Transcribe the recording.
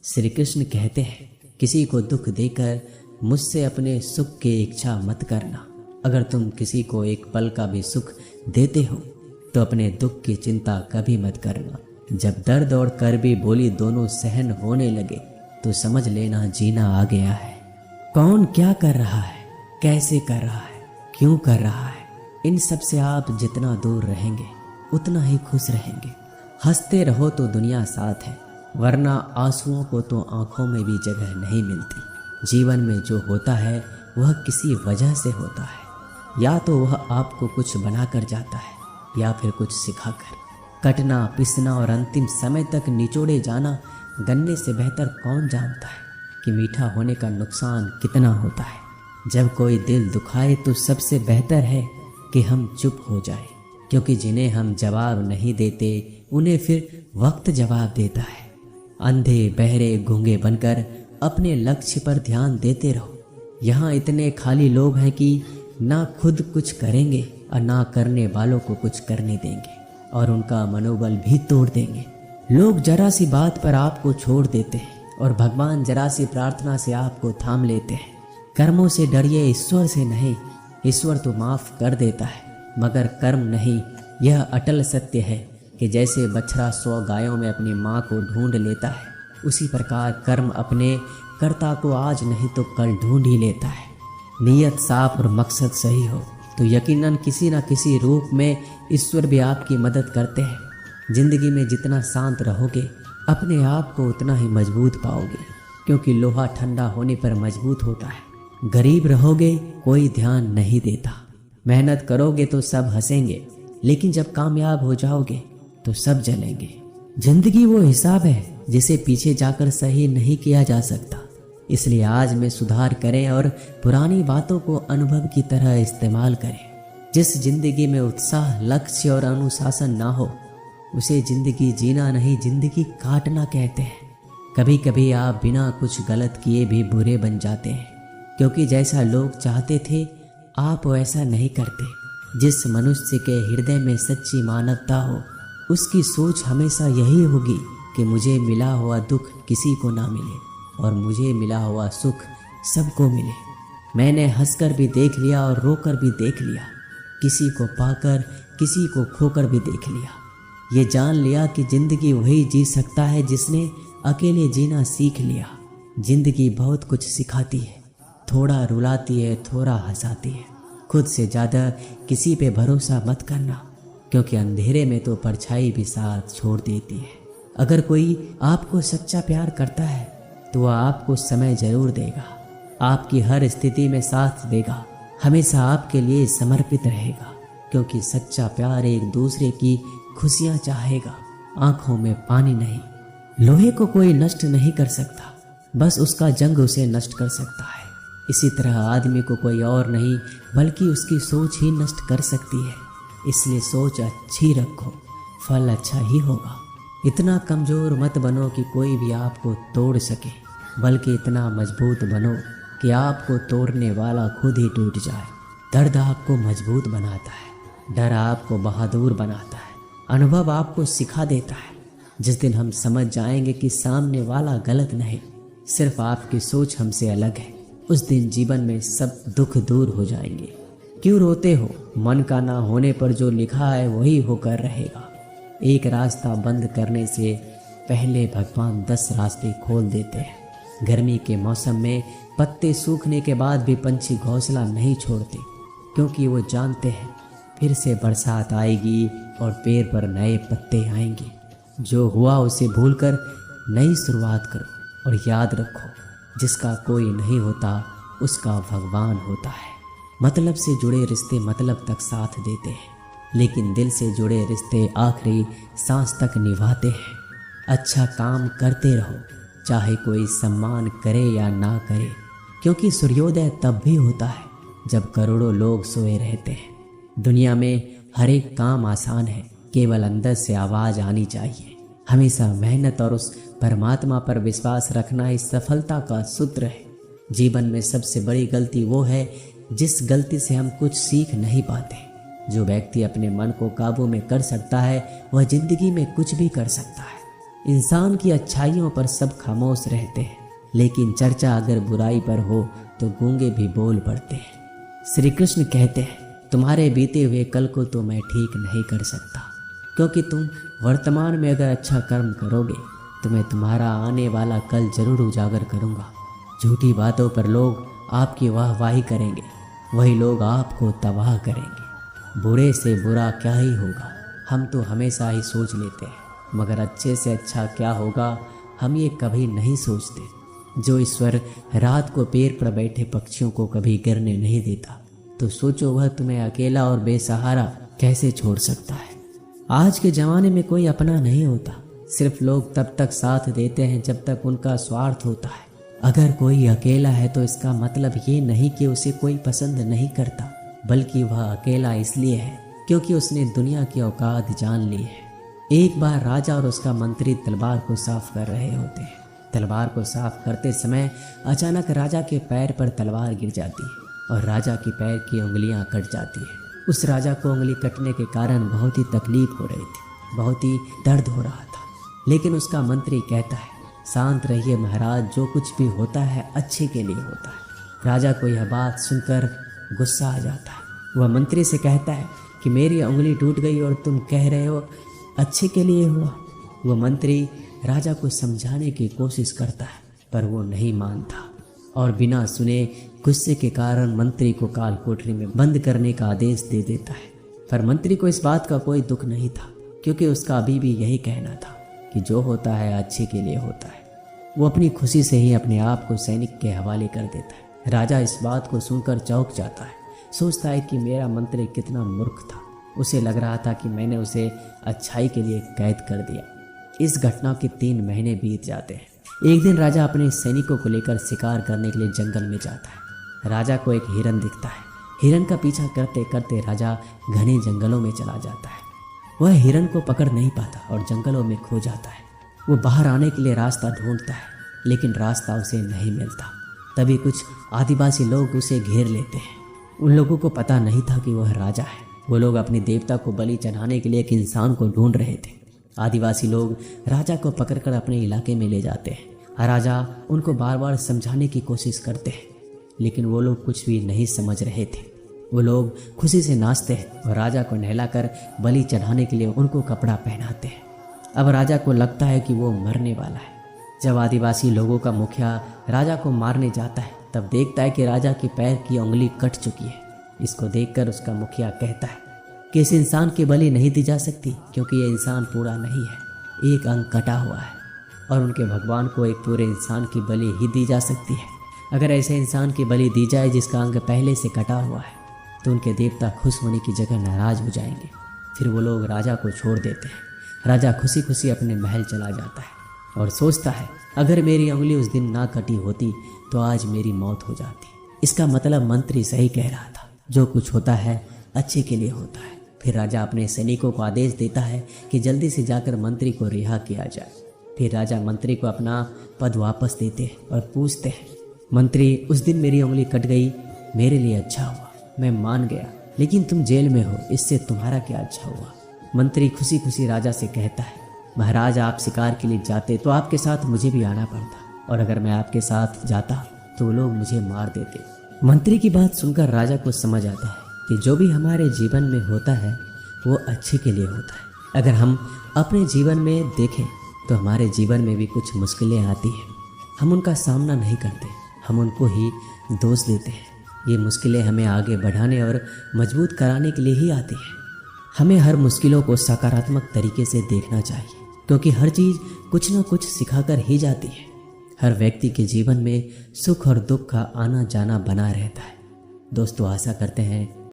श्री कृष्ण कहते हैं, किसी को दुख देकर मुझसे अपने सुख की इच्छा मत करना। अगर तुम किसी को एक पल का भी सुख देते हो तो अपने दुख की चिंता कभी मत करना। जब दर्द और कर्बी बोली दोनों सहन होने लगे तो समझ लेना जीना आ गया है। कौन क्या कर रहा है, कैसे कर रहा है, क्यों कर रहा है, इन सब से आप जितना दूर रहेंगे उतना ही खुश रहेंगे। हंसते रहो तो दुनिया साथ है, वरना आंसुओं को तो आंखों में भी जगह नहीं मिलती। जीवन में जो होता है वह किसी वजह से होता है, या तो वह आपको कुछ बनाकर जाता है या फिर कुछ सिखाकर। कटना, पिसना और अंतिम समय तक निचोड़े जाना गन्ने से बेहतर कौन जानता है कि मीठा होने का नुकसान कितना होता है। जब कोई दिल दुखाए तो सबसे बेहतर है कि हम चुप हो जाए, क्योंकि जिन्हें हम जवाब नहीं देते उन्हें फिर वक्त जवाब देता है। अंधे बहरे गूंगे बनकर अपने लक्ष्य पर ध्यान देते रहो। यहाँ इतने खाली लोग हैं कि ना खुद कुछ करेंगे और ना करने वालों को कुछ करने देंगे, और उनका मनोबल भी तोड़ देंगे। लोग जरा सी बात पर आपको छोड़ देते हैं और भगवान जरा सी प्रार्थना से आपको थाम लेते हैं। कर्मों से डरिए, ईश्वर से नहीं। ईश्वर तो माफ कर देता है मगर कर्म नहीं। यह अटल सत्य है कि जैसे बछड़ा 100 गायों में अपनी माँ को ढूंढ लेता है, उसी प्रकार कर्म अपने कर्ता को आज नहीं तो कल ढूंढ ही लेता है। नीयत साफ और मकसद सही हो तो यकीनन किसी न किसी रूप में ईश्वर भी आपकी मदद करते हैं। जिंदगी में जितना शांत रहोगे अपने आप को उतना ही मजबूत पाओगे, क्योंकि लोहा ठंडा होने पर मजबूत होता है। गरीब रहोगे कोई ध्यान नहीं देता, मेहनत करोगे तो सब हंसेंगे, लेकिन जब कामयाब हो जाओगे तो सब जलेंगे। जिंदगी वो हिसाब है जिसे पीछे जाकर सही नहीं किया जा सकता। इसलिए आज में सुधार करें और पुरानी बातों को अनुभव की तरह इस्तेमाल करें। जिस जिंदगी में उत्साह, लक्ष्य और अनुशासन ना हो उसे जिंदगी जीना नहीं, जिंदगी काटना कहते हैं। कभी कभी आप बिना कुछ गलत किए भी बुरे बन जाते हैं, क्योंकि जैसा लोग चाहते थे आप वैसा नहीं करते। जिस मनुष्य के हृदय में सच्ची मानवता हो उसकी सोच हमेशा यही होगी कि मुझे मिला हुआ दुख किसी को ना मिले और मुझे मिला हुआ सुख सबको मिले। मैंने हंसकर भी देख लिया और रोकर भी देख लिया, किसी को पाकर किसी को खोकर भी देख लिया। ये जान लिया कि जिंदगी वही जी सकता है जिसने अकेले जीना सीख लिया। जिंदगी बहुत कुछ सिखाती है, थोड़ा रुलाती है, थोड़ा हंसाती है। खुद से ज़्यादा किसी पे भरोसा मत करना, क्योंकि अंधेरे में तो परछाई भी साथ छोड़ देती है। अगर कोई आपको सच्चा प्यार करता है तो वह आपको समय जरूर देगा, आपकी हर स्थिति में साथ देगा, हमेशा आपके लिए समर्पित रहेगा, क्योंकि सच्चा प्यार एक दूसरे की खुशियाँ चाहेगा, आंखों में पानी नहीं। लोहे को कोई नष्ट नहीं कर सकता, बस उसका जंग उसे नष्ट कर सकता है। इसी तरह आदमी को कोई और नहीं बल्कि उसकी सोच ही नष्ट कर सकती है। इसलिए सोच अच्छी रखो, फल अच्छा ही होगा। इतना कमज़ोर मत बनो कि कोई भी आपको तोड़ सके, बल्कि इतना मजबूत बनो कि आपको तोड़ने वाला खुद ही टूट जाए। दर्द आपको मजबूत बनाता है, डर आपको बहादुर बनाता है, अनुभव आपको सिखा देता है। जिस दिन हम समझ जाएंगे कि सामने वाला गलत नहीं, सिर्फ आपकी सोच हमसे अलग है, उस दिन जीवन में सब दुख दूर हो जाएंगे। क्यों रोते हो? मन का ना होने पर जो लिखा है वही होकर रहेगा। एक रास्ता बंद करने से पहले भगवान 10 रास्ते खोल देते हैं। गर्मी के मौसम में पत्ते सूखने के बाद भी पंछी घोंसला नहीं छोड़ते, क्योंकि वो जानते हैं फिर से बरसात आएगी और पेड़ पर नए पत्ते आएंगे। जो हुआ उसे भूलकर नई शुरुआत करो और याद रखो, जिसका कोई नहीं होता उसका भगवान होता है। मतलब से जुड़े रिश्ते मतलब तक साथ देते हैं, लेकिन दिल से जुड़े रिश्ते आखिरी सांस तक निभाते हैं। अच्छा काम करते रहो, चाहे कोई सम्मान करे या ना करे, क्योंकि सूर्योदय तब भी होता है जब करोड़ों लोग सोए रहते हैं। दुनिया में हर एक काम आसान है, केवल अंदर से आवाज़ आनी चाहिए। हमेशा मेहनत और उस परमात्मा पर विश्वास रखना ही सफलता का सूत्र है। जीवन में सबसे बड़ी गलती वो है जिस गलती से हम कुछ सीख नहीं पाते। जो व्यक्ति अपने मन को काबू में कर सकता है वह जिंदगी में कुछ भी कर सकता है। इंसान की अच्छाइयों पर सब खामोश रहते हैं, लेकिन चर्चा अगर बुराई पर हो तो गूंगे भी बोल पड़ते हैं। श्री कृष्ण कहते हैं, तुम्हारे बीते हुए कल को तो मैं ठीक नहीं कर सकता, क्योंकि तुम वर्तमान में अगर अच्छा कर्म करोगे तो मैं तुम्हारा आने वाला कल जरूर उजागर करूँगा। झूठी बातों पर लोग आपकी वाहवाही करेंगे, वही लोग आपको तबाह करेंगे। बुरे से बुरा क्या ही होगा, हम तो हमेशा ही सोच लेते हैं, मगर अच्छे से अच्छा क्या होगा हम ये कभी नहीं सोचते। जो ईश्वर रात को पेड़ पर बैठे पक्षियों को कभी गिरने नहीं देता, तो सोचो वह तुम्हें अकेला और बेसहारा कैसे छोड़ सकता है। आज के ज़माने में कोई अपना नहीं होता, सिर्फ लोग तब तक साथ देते हैं जब तक उनका स्वार्थ होता है। अगर कोई अकेला है तो इसका मतलब ये नहीं कि उसे कोई पसंद नहीं करता, बल्कि वह अकेला इसलिए है क्योंकि उसने दुनिया की औकात जान ली है। एक बार राजा और उसका मंत्री तलवार को साफ कर रहे होते हैं। तलवार को साफ करते समय अचानक राजा के पैर पर तलवार गिर जाती है और राजा की पैर की उंगलियां कट जाती है। उस राजा को उंगली कटने के कारण बहुत ही तकलीफ हो रही थी, बहुत ही दर्द हो रहा था। लेकिन उसका मंत्री कहता है, शांत रहिए महाराज, जो कुछ भी होता है अच्छे के लिए होता है। राजा को यह बात सुनकर गुस्सा आ जाता है। वह मंत्री से कहता है कि मेरी उंगली टूट गई और तुम कह रहे हो अच्छे के लिए हुआ। वह मंत्री राजा को समझाने की कोशिश करता है, पर वो नहीं मानता और बिना सुने गुस्से के कारण मंत्री को काल कोठरी में बंद करने का आदेश दे देता है। पर मंत्री को इस बात का कोई दुख नहीं था, क्योंकि उसका अभी भी यही कहना था कि जो होता है अच्छे के लिए होता है। वो अपनी खुशी से ही अपने आप को सैनिक के हवाले कर देता है। राजा इस बात को सुनकर चौंक जाता है, सोचता है कि मेरा मंत्री कितना मूर्ख था। उसे लग रहा था कि मैंने उसे अच्छाई के लिए कैद कर दिया। इस घटना के 3 महीने बीत जाते हैं। एक दिन राजा अपने सैनिकों को लेकर शिकार करने के लिए जंगल में जाता है। राजा को एक हिरन दिखता है। हिरन का पीछा करते करते राजा घने जंगलों में चला जाता है। वह हिरन को पकड़ नहीं पाता और जंगलों में खो जाता है। वो बाहर आने के लिए रास्ता ढूंढता है, लेकिन रास्ता उसे नहीं मिलता। तभी कुछ आदिवासी लोग उसे घेर लेते हैं। उन लोगों को पता नहीं था कि वह राजा है। वो लोग अपने देवता को बलि चढ़ाने के लिए एक इंसान को ढूंढ रहे थे। आदिवासी लोग राजा को पकड़कर अपने इलाके में ले जाते हैं। राजा उनको बार बार समझाने की कोशिश करते हैं, लेकिन वो लोग कुछ भी नहीं समझ रहे थे। वो लोग खुशी से नाचते हैं और राजा को नहलाकर बलि चढ़ाने के लिए उनको कपड़ा पहनाते हैं। अब राजा को लगता है कि वो मरने वाला है। जब आदिवासी लोगों का मुखिया राजा को मारने जाता है, तब देखता है कि राजा के पैर की उंगली कट चुकी है। इसको देखकर उसका मुखिया कहता है कि इस इंसान की बलि नहीं दी जा सकती, क्योंकि ये इंसान पूरा नहीं है, एक अंग कटा हुआ है, और उनके भगवान को एक पूरे इंसान की बलि ही दी जा सकती है। अगर ऐसे इंसान की बलि दी जाए जिसका अंग पहले से कटा हुआ है, तो उनके देवता खुश होने की जगह नाराज हो जाएंगे। फिर वो लोग राजा को छोड़ देते हैं। राजा खुशी खुशी अपने महल चला जाता है और सोचता है, अगर मेरी उंगली उस दिन ना कटी होती तो आज मेरी मौत हो जाती। इसका मतलब मंत्री सही कह रहा था, जो कुछ होता है अच्छे के लिए होता है। फिर राजा अपने सैनिकों को आदेश देता है कि जल्दी से जाकर मंत्री को रिहा किया जाए। फिर राजा मंत्री को अपना पद वापस देते हैं और पूछते हैं, मंत्री उस दिन मेरी उंगली कट गई, मेरे लिए अच्छा हुआ, मैं मान गया, लेकिन तुम जेल में हो, इससे तुम्हारा क्या अच्छा हुआ। मंत्री खुशी खुशी राजा से कहता है, महाराज आप शिकार के लिए जाते तो आपके साथ मुझे भी आना पड़ता, और अगर मैं आपके साथ जाता तो लोग मुझे मार देते। मंत्री की बात सुनकर राजा को समझ आता है कि जो भी हमारे जीवन में होता है वो अच्छे के लिए होता है। अगर हम अपने जीवन में देखें तो हमारे जीवन में भी कुछ मुश्किलें आती हैं, हम उनका सामना नहीं करते, हम उनको ही दोष देते हैं। ये मुश्किलें हमें आगे बढ़ाने और मजबूत कराने के लिए ही आती हैं। हमें हर मुश्किलों को सकारात्मक तरीके से देखना चाहिए, क्योंकि हर चीज़ कुछ ना कुछ सिखाकर ही जाती है। हर व्यक्ति के जीवन में सुख और दुख का आना जाना बना रहता है। दोस्तों आशा करते हैं